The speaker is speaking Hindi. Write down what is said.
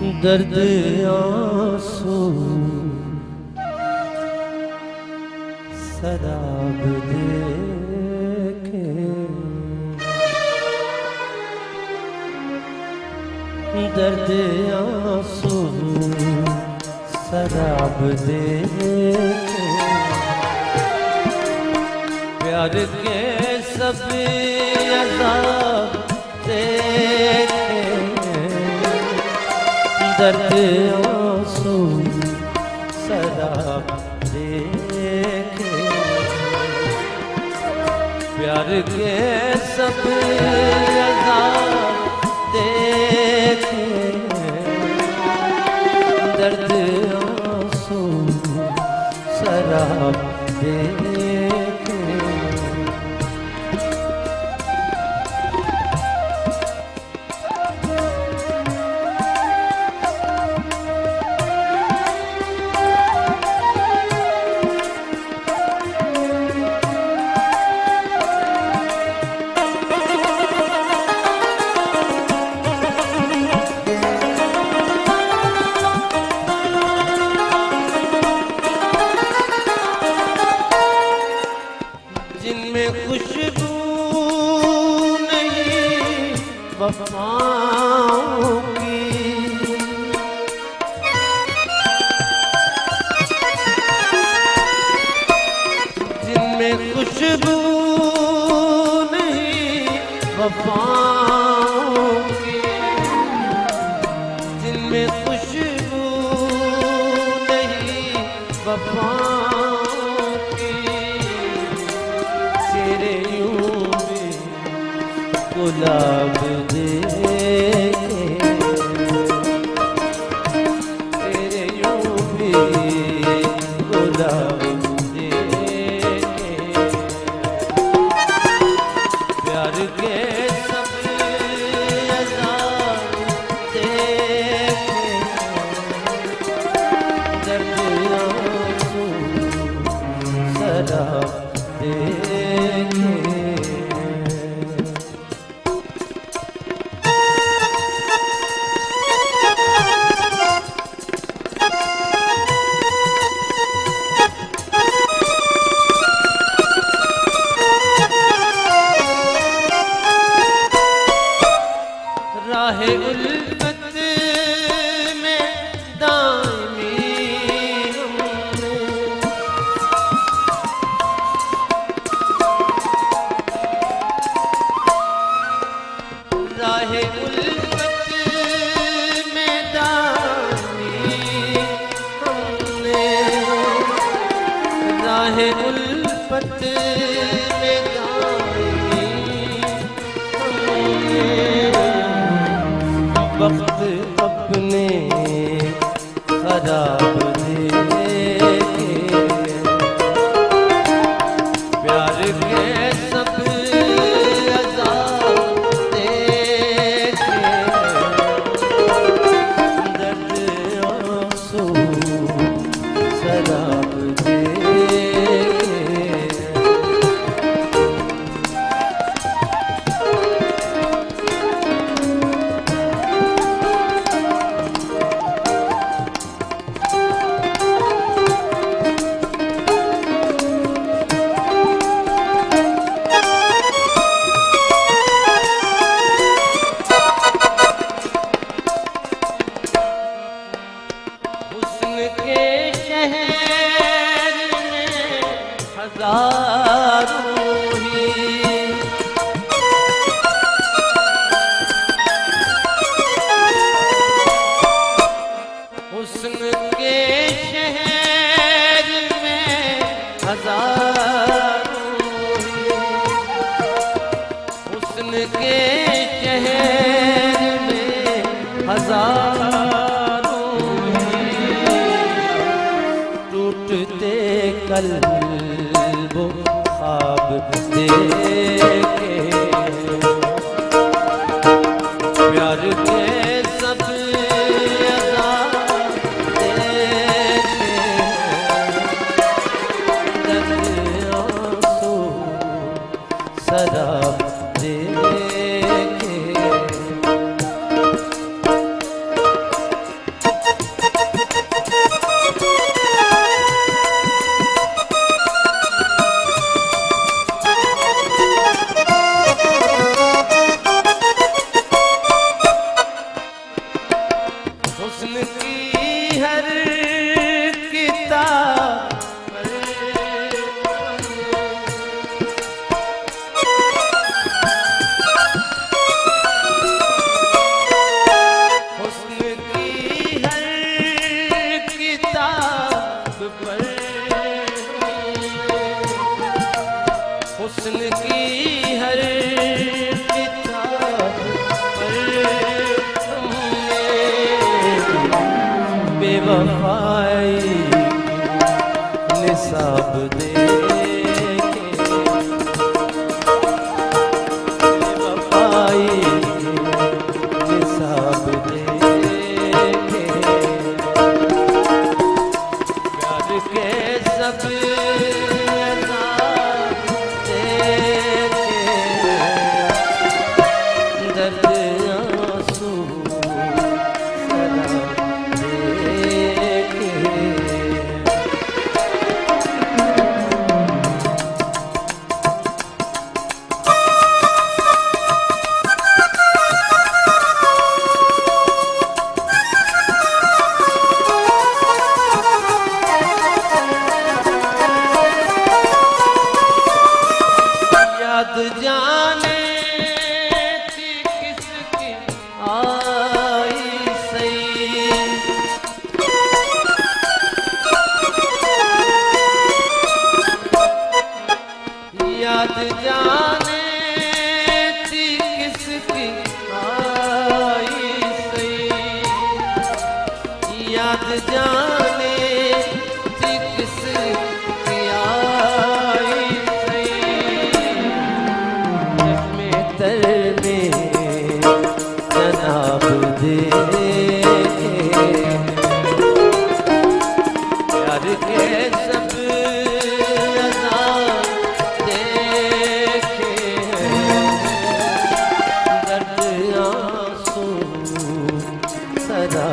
दर्द आंसू शराब देखे, दर्द आंसू शराब देखे, प्यार के सब अज़ाब देखे, दर्द आंसू शराब देखे, प्यार के सब अज़ाब देखे, दर्द आंसू शराब देखे। जिनमें खुशबू नहीं वफाओं की, जिनमें खुशबू नहीं वफाओं की, जिनमें खुशबू नहीं वफाओं गुलाब देखे, तेरे यूं भी गुलाब देखे, प्यार के सब अज़ाब देखे, दर्द आंसू शराब देखे। राहे उल्फत में दायमी हमने, राहे उल्फत में दायमी हमने, राहे उल्फत में दायमी हमने, वक्त अपने खराब देखे, प्यार के सब अज़ाब देखे, दर्द आंसू शराब देखे। के शहर में हजारों ही, हुस्न के शहर में हजारों ही, हुस्न के शहर में हजारों टूटते कल्बो ख्वाब देखे, प्यार के सब अज़ाब देखे, दर्द आंसू शराब देखे। बेवफाई निसाब दे बेवफाई निसाब दे प्यार के सब दर्द आंसू याद जाने थी किसकी आई सही याद जाने थी किसकी आई सही याद जाने थी किसकी आई तरने जनाब दे प्यार के सब अज़ाब देखे दर्द आंसू सदा